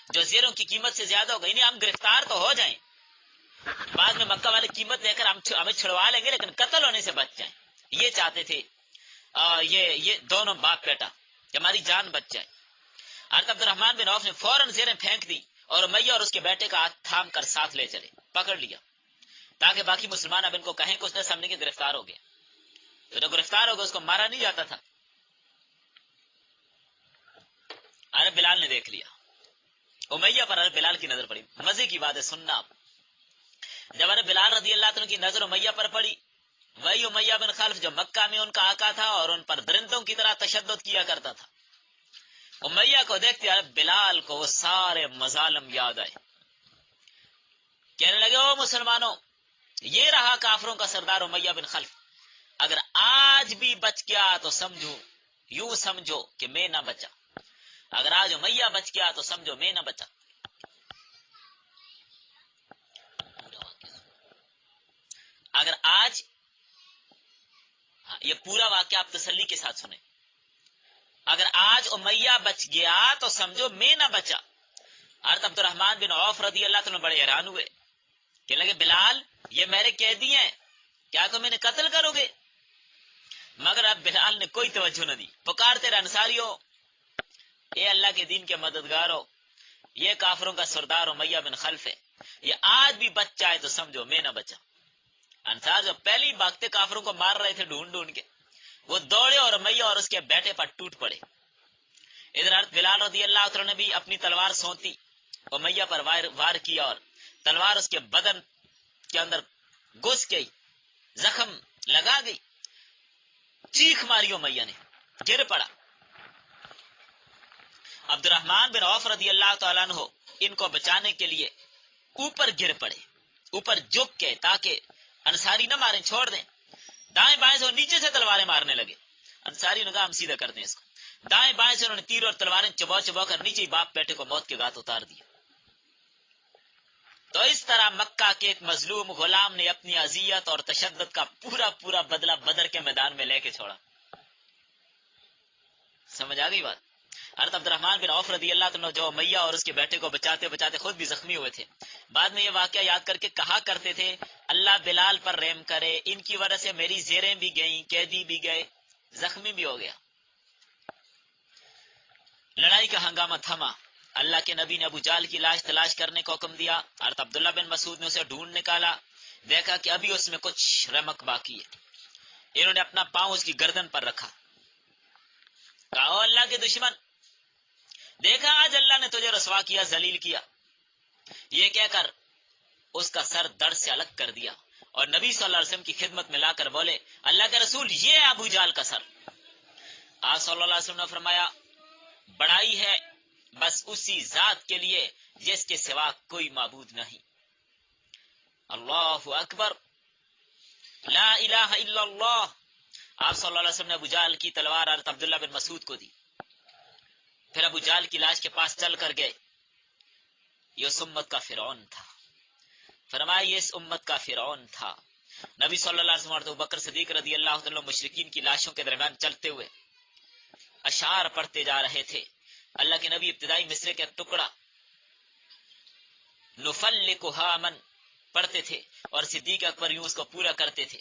جو زیروں کی قیمت سے زیادہ ہوگا، انہیں ہم گرفتار تو ہو جائیں، بعد میں مکہ والے قیمت لے کر ہمیں چھڑوا لیں گے لیکن قتل ہونے سے بچ جائیں، یہ چاہتے تھے یہ دونوں باپ بیٹا کہ ہماری جان بچ جائے۔ حضرت عبد الرحمن بن عوف نے فوراً زیریں پھینک دی اور امیہ اور اس کے بیٹے کا ہاتھ تھام کر ساتھ لے چلے، پکڑ لیا تاکہ باقی مسلمان اب ان کو کہیں کہ اس نے سمجھے کہ گرفتار ہو گیا، تو جو گرفتار ہو گیا اس کو مارا نہیں جاتا تھا۔ حضرت بلال نے دیکھ لیا، امیہ پر حضرت بلال کی نظر پڑی۔ مزے کی بات ہے سننا آپ، جب حضرت بلال رضی اللہ عنہ کی نظر امیہ پر پڑی، وہی امیہ بن خلف جو مکہ میں ان کا آقا تھا اور ان پر درندوں کی طرح تشدد کیا کرتا تھا، امیہ کو دیکھتے حضرت بلال کو وہ سارے مظالم یاد آئے، کہنے لگے او مسلمانوں، یہ رہا کافروں کا سردار امیہ بن خلف، اگر آج بھی بچ گیا تو سمجھو، یوں سمجھو کہ میں نہ بچا، اگر آج امیہ بچ گیا تو سمجھو میں نہ بچا۔ اگر آج یہ پورا واقعہ آپ تسلی کے ساتھ سنیں، اگر آج امیہ بچ گیا تو سمجھو میں نہ بچا۔ حضرت عبد الرحمن بن عوف رضی اللہ عنہ بڑے حیران ہوئے، کہنے لگے بلال یہ میرے قیدی ہیں، کیا تم انہیں قتل کرو گے؟ مگر اب بلال نے کوئی توجہ نہ دی، پکارتے رہے انصاریوں، اے اللہ کے دین کے مددگاروں، یہ کافروں کا سردار امیہ بن خلف ہے، یہ آج بھی بچ جائے تو سمجھو میں نہ بچا۔ انصار جو پہلی بھاگتے کافروں کو مار رہے تھے ڈھونڈ ڈھونڈ کے، وہ دوڑے اور امیہ اور اس کے بیٹے پر ٹوٹ پڑے۔ ادھر بلال رضی اللہ عنہ نے بھی اپنی تلوار سونتی، امیہ پر وار کیا اور تلوار اس کے بدن کے اندر گھس گئی، زخم لگا گئی، چیخ ماری امیہ نے، گر پڑا۔ عبد الرحمن بن عوف رضی اللہ تعالیٰ عنہ ان کو بچانے کے لیے اوپر گر پڑے، اوپر جھک کے تاکہ انصاری نہ ماریں، چھوڑ دیں۔ دائیں بائیں سے نیچے سے تلواریں مارنے لگے۔ انصاری نے کہا ہم سیدھا کر دیں اس کو۔ دائیں بائیں سے انہوں نے تیر اور تلواریں چبا چبا کر نیچے ہی باپ بیٹے کو موت کے گھاٹ اتار دیا۔ تو اس طرح مکہ کے ایک مظلوم غلام نے اپنی اذیت اور تشدد کا پورا پورا بدلہ بدر کے میدان میں لے کے چھوڑا۔ سمجھ آ گئی بات؟ حضرت عبد الرحمن بن عوف رضی اللہ عنہ جو امیہ اور اس کے بیٹے کو بچاتے بچاتے خود بھی زخمی ہوئے تھے، بعد میں یہ واقعہ یاد کر کے کہا کرتے تھے اللہ بلال پر رحم کرے، ان کی وجہ سے میری زیریں بھی گئیں، قیدی بھی گئے، زخمی بھی ہو گیا۔ لڑائی کا ہنگامہ تھما، اللہ کے نبی نے ابو جہل کی لاش تلاش کرنے کا حکم دیا۔ حضرت عبداللہ بن مسعود نے اسے ڈھونڈ نکالا، دیکھا کہ ابھی اس میں کچھ رمق باقی ہے۔ انہوں نے اپنا پاؤں اس کی گردن پر رکھا، کہا اللہ کے دشمن، دیکھا آج اللہ نے تجھے رسوا کیا، ذلیل کیا۔ یہ کہہ کر اس کا سر دڑ سے الگ کر دیا اور نبی صلی اللہ علیہ وسلم کی خدمت میں لا کر بولے اللہ کے رسول یہ ہے ابو جہل کا سر۔ آپ صلی اللہ علیہ وسلم نے فرمایا بڑائی ہے بس اسی ذات کے لیے جس کے سوا کوئی معبود نہیں۔ اللہ اکبر، لا الہ الا اللہ۔ آپ صلی اللہ علیہ وسلم نے ابو جہل کی تلوار حضرت عبداللہ بن مسعود کو دی، پھر ابو جہل کی لاش کے پاس چل کر گئے۔ یہ اس امت کا فرعون تھا، فرمایا یہ اس امت کا فرعون تھا۔ نبی صلی اللہ علیہ وسلم اور ابو بکر صدیق رضی اللہ عنہ مشرکین کی لاشوں کے درمیان چلتے ہوئے اشعار پڑھتے جا رہے تھے۔ اللہ کے نبی ابتدائی مصرے کے ٹکڑا نفلقها من پڑھتے تھے اور صدیق اکبر یوں اس کو پورا کرتے تھے،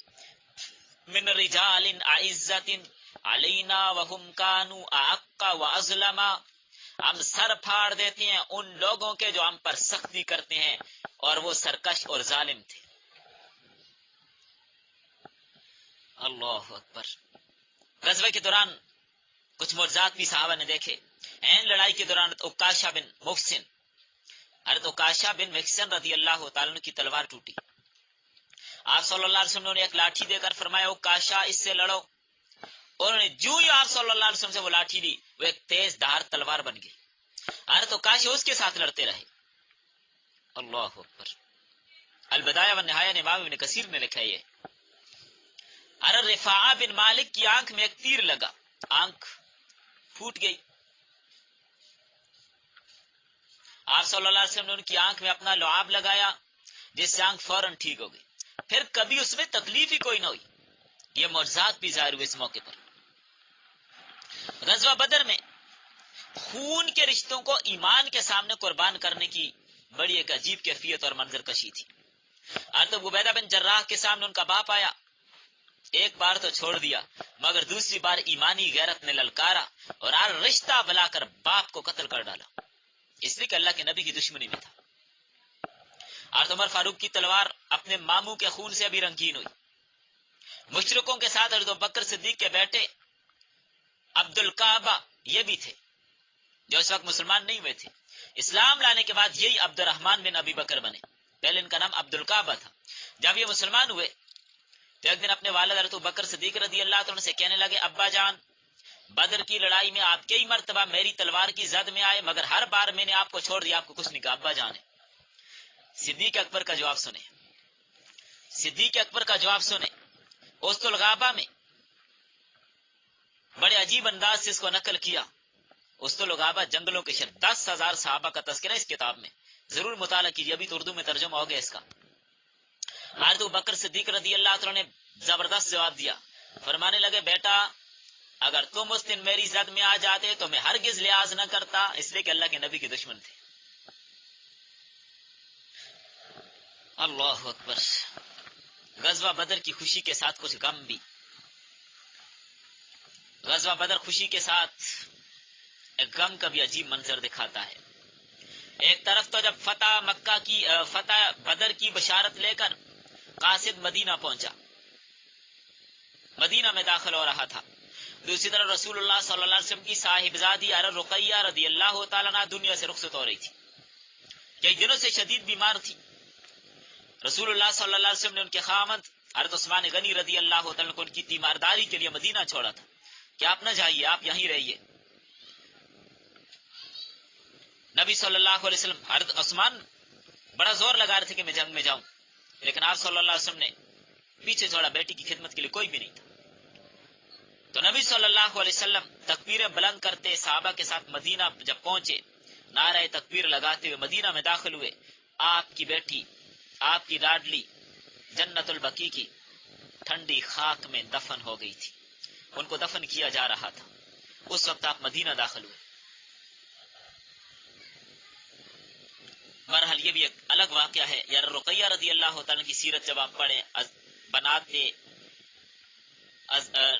من رجال اعزت علینا وهم كانوا اعق واظلم، ہم سر پھاڑ دیتے ہیں ان لوگوں کے جو ہم پر سختی کرتے ہیں اور وہ سرکش اور ظالم تھے۔ اللہ اکبر۔ غزوے کے دوران کچھ معجزات بھی صحابہ نے دیکھے۔ این لڑائی کے دوران عکاشہ بن محسن، حضرت عکاشہ بن محسن رضی اللہ تعالیٰ عنہ کی تلوار ٹوٹی۔ آپ صلی اللہ علیہ وسلم نے ایک لاٹھی دے کر فرمایا عکاشہ اس سے لڑو، انہوں نے جو ہی آپ صلی اللہ علیہ وسلم سے وہ لاٹھی لی وہ ایک تیز دھار تلوار بن گئی۔ حضرت عکاشہ اس کے ساتھ لڑتے رہے۔ اللہ اکبر۔ البدایہ والنہایہ نے امام ابن کثیر نے لکھا یہ حضرت رفاعہ بن مالک کی آنکھ میں ایک تیر لگا، آنکھ پھوٹ گئی۔ آپ صلی اللہ علیہ وسلم نے ان کی آنکھ میں اپنا لعاب لگایا جس سے آنکھ فوراً ٹھیک ہو گئی، پھر کبھی اس میں تکلیف ہی کوئی نہ ہوئی۔ یہ معجزات بھی ظاہر ہوئے اس موقع پر۔ غزوہ بدر میں خون کے رشتوں کو ایمان کے سامنے قربان کرنے کی بڑی ایک عجیب کیفیت اور منظر کشی تھی۔ حضرت ابو عبیدہ بن جراح کے سامنے ان کا باپ آیا، ایک بار تو چھوڑ دیا مگر دوسری بار ایمانی غیرت نے للکارا اور ہر رشتہ بلا کر باپ کو قتل کر ڈالا، اس لیے کہ اللہ کے نبی کی دشمنی میں تھا۔ حضرت عمر فاروق کی تلوار اپنے ماموں کے خون سے ابھی رنگین ہوئی۔ مشرکوں کے ساتھ حضرت بکر صدیق کے بیٹے عبد الکعبہ یہ بھی تھے جو اس وقت مسلمان نہیں ہوئے تھے۔ اسلام لانے کے بعد یہی عبد الرحمن بن ابی بکر بنے، پہلے ان کا نام عبد الکعبہ تھا۔ جب یہ مسلمان ہوئے تو ایک دن اپنے والد حضرت بکر صدیق رضی اللہ عنہ سے کہنے لگے ابا جان بدر کی لڑائی میں آپ کئی مرتبہ میری تلوار کی زد میں آئے مگر ہر بار میں نے آپ کو چھوڑ دیا، آپ کو کچھ نہیں کہا، ابا جان ہے۔ صدیق اکبر کا جواب سنیں، صدیق اکبر کا جواب سنیں۔ اوسط الغابہ میں بڑے عجیب انداز سے اس کو نقل کیا۔ اوسط الغابہ جنگلوں کے شہر، 10,000 صحابہ کا تذکرہ اس کتاب میں، ضرور مطالعہ کیجیے، ابھی تو اردو میں ترجمہ ہو گیا اس کا۔ حضرت بکر صدیق رضی اللہ عنہ نے زبردست جواب دیا، فرمانے لگے بیٹا اگر تم اس دن میری زد میں آ جاتے تو میں ہرگز لحاظ نہ کرتا، اس لیے کہ اللہ کے نبی کے دشمن تھے۔ اللہ اکبر۔ غزوہ بدر کی خوشی کے ساتھ کچھ غم بھی۔ غزوہ بدر خوشی کے ساتھ ایک غم کا بھی عجیب منظر دکھاتا ہے۔ ایک طرف تو جب فتح بدر کی بشارت لے کر قاصد مدینہ پہنچا، مدینہ میں داخل ہو رہا تھا، دوسری طرف رسول اللہ صلی اللہ علیہ وسلم کی صاحبزادی رقیہ رضی اللہ تعالیٰ عنہا دنیا سے رخصت ہو رہی تھی، کئی دنوں سے شدید بیمار تھی۔ رسول اللہ صلی اللہ علیہ وسلم نے ان کے خامند حضرت عثمان غنی رضی اللہ تعالیٰ کو ان کی تیمارداری کے لیے مدینہ چھوڑا تھا کہ آپ نہ جائیے، آپ یہیں رہیے۔ نبی صلی اللہ علیہ وسلم، حضرت عثمان بڑا زور لگا رہے تھے کہ میں جنگ میں جاؤں، لیکن آپ صلی اللہ علیہ وسلم نے پیچھے چھوڑا، بیٹی کی خدمت کے لیے کوئی بھی نہیں تھا۔ تو نبی صلی اللہ علیہ وسلم تکبیریں بلند کرتے صحابہ کے ساتھ مدینہ جب پہنچے، نعرہ تکبیر لگاتے ہوئے مدینہ میں داخل ہوئے، آپ کی بیٹی، آپ کی لاڈلی جنت البقیع کی ٹھنڈی خاک میں دفن ہو گئی تھی، ان کو دفن کیا جا رہا تھا، اس وقت آپ مدینہ داخل ہوئے۔ بہرحال یہ بھی ایک الگ واقعہ ہے۔ یا رقیہ رضی اللہ تعالیٰ کی سیرت جب آپ پڑھیں، بناتے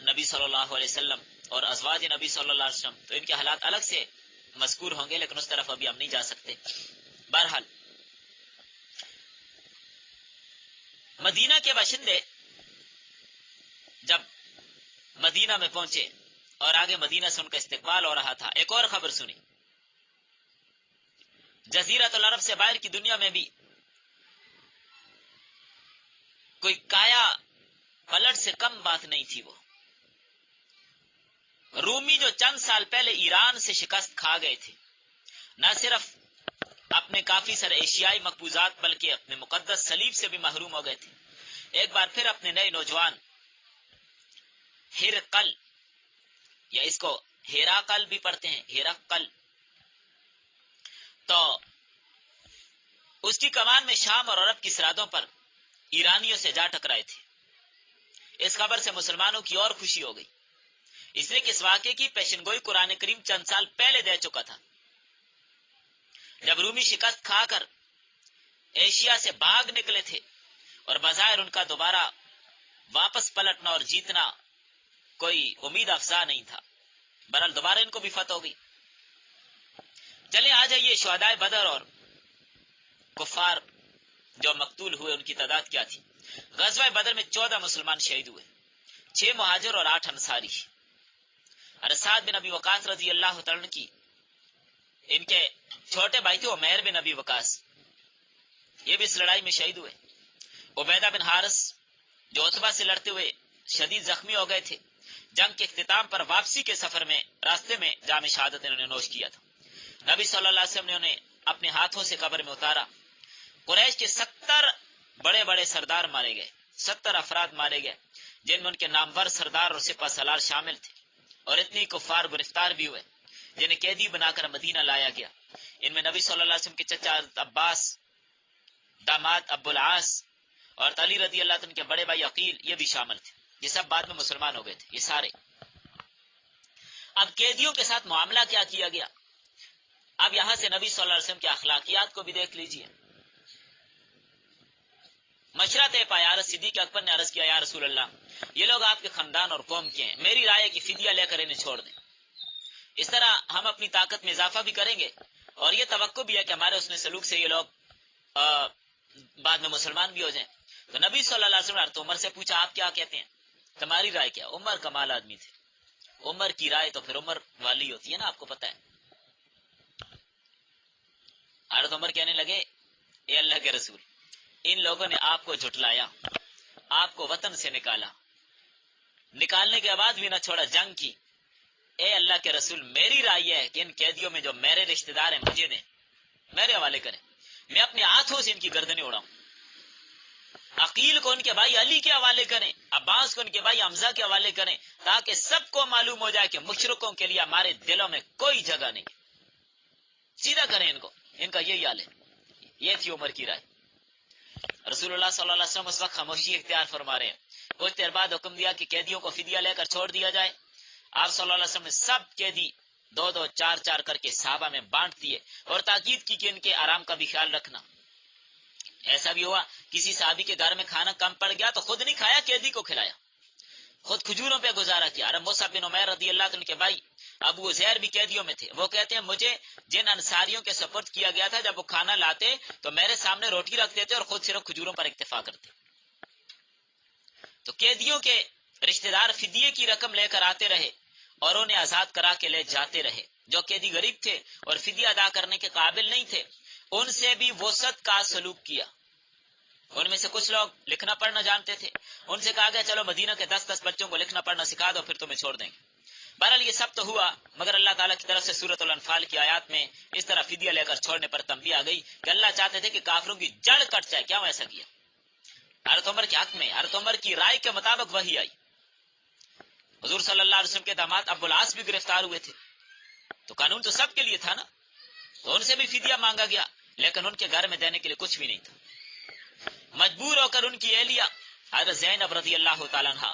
نبی صلی اللہ علیہ وسلم اور ازواج نبی صلی اللہ علیہ وسلم، تو ان کے حالات الگ سے مذکور ہوں گے، لیکن اس طرف ابھی ہم نہیں جا سکتے۔ بہرحال مدینہ کے باشندے جب مدینہ میں پہنچے اور آگے مدینہ سے ان کا استقبال ہو رہا تھا، ایک اور خبر سنی، جزیرۃ العرب سے باہر کی دنیا میں بھی کوئی کایا پلٹ سے کم بات نہیں تھی۔ وہ رومی جو چند سال پہلے ایران سے شکست کھا گئے تھے، نہ صرف اپنے کافی سارے ایشیائی مقبوضات بلکہ اپنے مقدس صلیب سے بھی محروم ہو گئے تھے، ایک بار پھر اپنے نئے نوجوان ہرقل، یا اس کو ہیراقل بھی پڑھتے ہیں، ہیراقل، تو اس کی کمان میں شام اور عرب کی سرحدوں پر ایرانیوں سے جا ٹکرائے تھے۔ اس خبر سے مسلمانوں کی اور خوشی ہو گئی، اس لیے کہ اس واقعے کی پیشن گوئی قرآن کریم چند سال پہلے دے چکا تھا، جب رومی شکست کھا کر ایشیا سے بھاگ نکلے تھے اور بظاہر ان کا دوبارہ واپس پلٹنا اور جیتنا کوئی امید افزا نہیں تھا، بہرحال دوبارہ ان کو بھی فتح ہو گئی۔ چلیں آ جائیے، شہدائے بدر اور کفار جو مقتول ہوئے ان کی تعداد کیا تھی؟ غزوہ بدر میں 14 مسلمان شہید ہوئے، 6 مہاجر اور 8 انصاری۔ سعد بن ابی وقاص رضی اللہ تعالیٰ کی ان کے چھوٹے بھائی تھے عمیر بن ابی وقاص، یہ بھی اس لڑائی میں شہید ہوئے۔ عبیدہ بن حارث جو عتبہ سے لڑتے ہوئے شدید زخمی ہو گئے تھے، جنگ کے اختتام پر واپسی کے سفر میں راستے میں جام شہادت انہوں نے نوش کیا تھا۔ نبی صلی اللہ علیہ وسلم نے انہیں اپنے ہاتھوں سے قبر میں اتارا۔ قریش کے 70 بڑے بڑے سردار مارے گئے، 70 افراد مارے گئے، جن میں ان کے نامور سردار اور سپہ سالار شامل تھے، اور اتنی کفار گرفتار بھی ہوئے جنہیں قیدی بنا کر مدینہ لایا گیا۔ ان میں نبی صلی اللہ علیہ وسلم کے چچا عباس، داماد ابو العاص اور علی رضی اللہ عنہ کے بڑے بھائی عقیل، یہ بھی شامل تھے، یہ سب بعد میں مسلمان ہو گئے تھے، یہ سارے۔ اب قیدیوں کے ساتھ معاملہ کیا کیا گیا؟ اب یہاں سے نبی صلی اللہ علیہ وسلم کے اخلاقیات کو بھی دیکھ لیجئے۔ مشورہ طے پایا، صدیق اکبر نے عرض کیا، یا رسول اللہ، یہ لوگ آپ کے خاندان اور قوم کے ہیں، میری رائے ہے کہ فدیہ لے کر انہیں چھوڑ دیں، اس طرح ہم اپنی طاقت میں اضافہ بھی کریں گے، اور یہ توقع بھی ہے کہ ہمارے حسن سلوک سے یہ لوگ بعد میں مسلمان بھی ہو جائیں۔ تو نبی صلی اللہ علیہ وسلم نے عمر سے پوچھا، آپ کیا کہتے ہیں، تمہاری رائے کیا؟ عمر کمال آدمی تھے، عمر کی رائے تو پھر عمر والی ہوتی ہے نا، آپ کو پتہ ہے۔ حضرت عمر کہنے لگے، اے اللہ کے رسول، ان لوگوں نے آپ کو جھٹلایا، آپ کو وطن سے نکالنے کے بعد بھی نہ چھوڑا، جنگ کی۔ اے اللہ کے رسول، میری رائے ہے کہ ان قیدیوں میں جو میرے رشتہ دار ہیں مجھے دیں، میرے حوالے کریں، میں اپنے ہاتھوں سے ان کی گردنیں اڑاؤں۔ عقیل کو ان کے بھائی علی کے حوالے کریں، عباس کو ان کے بھائی حمزہ کے حوالے کریں، تاکہ سب کو معلوم ہو جائے کہ مشرکوں کے لیے ہمارے دلوں میں کوئی جگہ نہیں، سیدھا کریں ان کو، ان کا یہی حال ہے۔ یہ تھی عمر کی رائے۔ رسول اللہ صلی اللہ علیہ وسلم اس وقت خاموشی اختیار فرما رہے ہیں۔ کچھ دیر بعد حکم دیا کہ قیدیوں کو فدیہ لے کر چھوڑ دیا جائے۔ آپ صلی اللہ علیہ وسلم نے سب قیدی 2-2 4-4 کر کے صحابہ میں بانٹ دیے، اور تاکید کی کہ ان کے آرام کا بھی خیال رکھنا۔ ایسا بھی ہوا کسی صحابی کے گھر میں کھانا کم پڑ گیا تو خود نہیں کھایا، قیدی کو کھلایا، خود کھجوروں پہ گزارا کیا۔ اور مصعب بن عمیر رضی اللہ عنہ کے بھائی ابو زہر بھی قیدیوں میں تھے، وہ کہتے ہیں مجھے جن انصاریوں کے سپرد کیا گیا تھا جب وہ کھانا لاتے تو میرے سامنے روٹی رکھتے تھے اور خود صرف کھجوروں پر اکتفا کرتے۔ تو قیدیوں کے رشتہ دار فدیے کی رقم لے کر آتے رہے اور انہیں آزاد کرا کے لے جاتے رہے۔ جو قیدی غریب تھے اور فدیہ ادا کرنے کے قابل نہیں تھے ان سے بھی وسعت کا سلوک کیا۔ ان میں سے کچھ لوگ لکھنا پڑھنا جانتے تھے، ان سے کہا گیا چلو مدینہ کے 10 بچوں کو لکھنا پڑھنا سکھا دو، پھر تمہیں چھوڑ دیں گے۔ بہرحال یہ سب تو ہوا، مگر اللہ تعالیٰ کی طرف سے سورۃ الانفال کی آیات میں اس طرح فدیہ لے کر چھوڑنے پر تنبیہ آ گئی کہ اللہ چاہتے تھے کہ کافروں کی جڑ کٹ جائے، کیا ایسا کیا؟ حضرت عمر کے حق میں حضرت عمر کی رائے کے مطابق وحی آئی۔ حضور صلی اللہ علیہ وسلم کے داماد ابو العاص بھی گرفتار ہوئے تھے، تو قانون تو سب کے لیے تھا نا، تو ان سے بھی فدیہ مانگا گیا، لیکن ان کے گھر میں دینے کے لیے کچھ بھی نہیں تھا۔ مجبور ہو کر ان کی اہلیہ حضرت زینب رضی اللہ تعالیٰ عنہ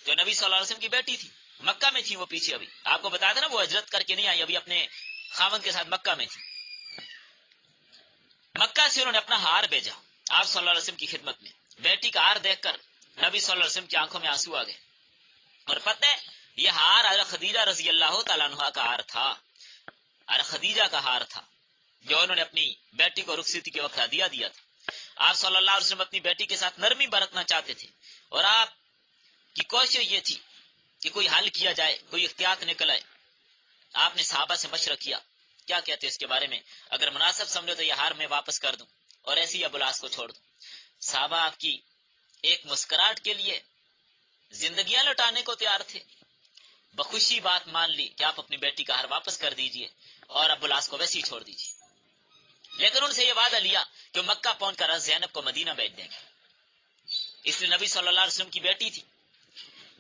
جو نبی صلی اللہ علیہ وسلم کی بیٹی تھی، مکہ میں تھی وہ، پیچھے ابھی آپ کو بتایا تھا نا وہ ہجرت کر کے نہیں آئی، ابھی اپنے خاوند کے ساتھ مکہ میں تھی۔ مکہ سے انہوں نے اپنا ہار بھیجا آپ صلی اللہ علیہ وسلم کی خدمت میں۔ بیٹی کا ہار دیکھ کر نبی صلی اللہ علیہ وسلم کی آنکھوں میں آنسو آ گئے، اور پتہ ہے یہ ہار حضرت خدیجہ رضی اللہ تعالیٰ عنہ کا ہار تھا، حضرت خدیجہ کا ہار تھا جو انہوں نے اپنی بیٹی کو رخصتی کے وقت ہدیہ دیا تھا۔ آپ صلی اللہ علیہ وسلم اپنی بیٹی کے ساتھ نرمی برتنا چاہتے تھے، اور آپ کی کوشش یہ تھی کہ کوئی حل کیا جائے، کوئی احتیاط نکل آئے۔ آپ نے صحابہ سے مشورہ کیا، کیا کہتے اس کے بارے میں؟ اگر مناسب سمجھو تو یہ ہار میں واپس کر دوں اور ایسے ہی ابو العاص کو چھوڑ دوں۔ صحابہ آپ کی ایک مسکراہٹ کے لیے زندگیاں لوٹانے کو تیار تھے، بخوشی بات مان لی کہ آپ اپنی بیٹی کا ہار واپس کر دیجئے اور ابو العاص کو ویسے ہی چھوڑ دیجئے۔ لیکن ان سے یہ وعدہ لیا کہ مکہ پہنچ کر زینب کو مدینہ بھیج دیں گے، اس لیے نبی صلی اللہ علیہ وسلم کی بیٹی تھی،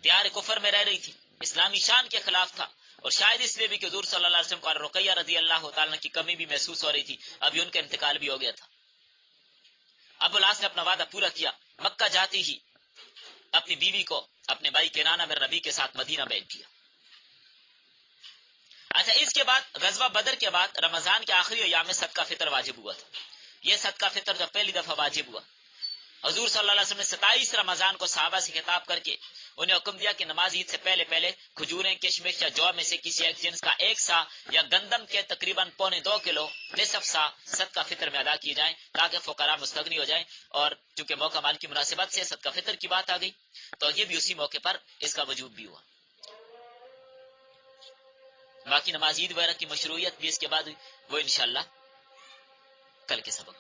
دیار کفر میں رہ رہی تھی، اسلامی شان کے خلاف تھا، اور شاید اس لیے بھی کہ حضور صلی اللہ علیہ وسلم کو رقیہ رضی اللہ تعالیٰ کی کمی بھی محسوس ہو رہی تھی، ابھی ان کا انتقال بھی ہو گیا تھا۔ ابو العاص نے اپنا وعدہ پورا کیا، مکہ جاتی ہی اپنی بیوی کو اپنے بھائی کنانہ بن ربیع کے ساتھ مدینہ بھیج دیا۔ اچھا، اس کے بعد غزوہ بدر کے بعد رمضان کے آخری ایام میں صدقہ فطر واجب ہوا تھا۔ یہ صدقہ فطر جب پہلی دفعہ واجب ہوا، حضور صلی اللہ علیہ وسلم نے 27 رمضان کو صحابہ سے خطاب کر کے انہیں حکم دیا کہ نماز عید سے پہلے پہلے کھجوریں، کشمش یا جو میں سے کسی ایک جنس کا 1 سا یا گندم کے تقریباً 2.25 کلو نصف سا صدقہ فطر میں ادا کیے جائیں تاکہ فقراء مستغنی ہو جائیں، اور چونکہ موقع مال کی مناسبت سے صدقہ فطر کی بات آ گئی تو یہ بھی اسی موقع پر اس کا وجوب بھی ہوا۔ باقی نماز عید وغیرہ کی مشروعیت بھی اس کے بعد ہوئی، وہ انشاءاللہ کل کے سبق